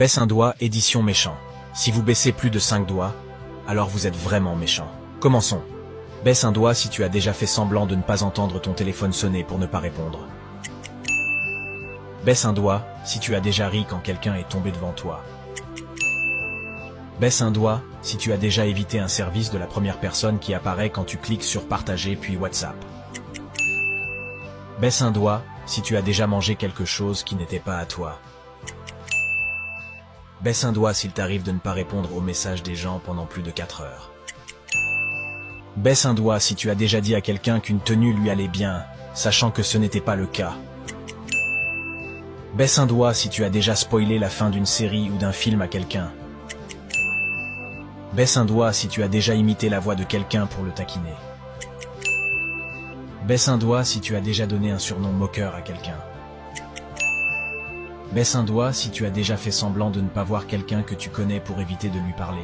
Baisse un doigt, édition méchant. Si vous baissez plus de 5 doigts, alors vous êtes vraiment méchant. Commençons. Baisse un doigt si tu as déjà fait semblant de ne pas entendre ton téléphone sonner pour ne pas répondre. Baisse un doigt si tu as déjà ri quand quelqu'un est tombé devant toi. Baisse un doigt si tu as déjà évité un service de la première personne qui apparaît quand tu cliques sur partager puis WhatsApp. Baisse un doigt si tu as déjà mangé quelque chose qui n'était pas à toi. Baisse un doigt s'il t'arrive de ne pas répondre aux messages des gens pendant plus de 4 heures. Baisse un doigt si tu as déjà dit à quelqu'un qu'une tenue lui allait bien, sachant que ce n'était pas le cas. Baisse un doigt si tu as déjà spoilé la fin d'une série ou d'un film à quelqu'un. Baisse un doigt si tu as déjà imité la voix de quelqu'un pour le taquiner. Baisse un doigt si tu as déjà donné un surnom moqueur à quelqu'un. Baisse un doigt si tu as déjà fait semblant de ne pas voir quelqu'un que tu connais pour éviter de lui parler.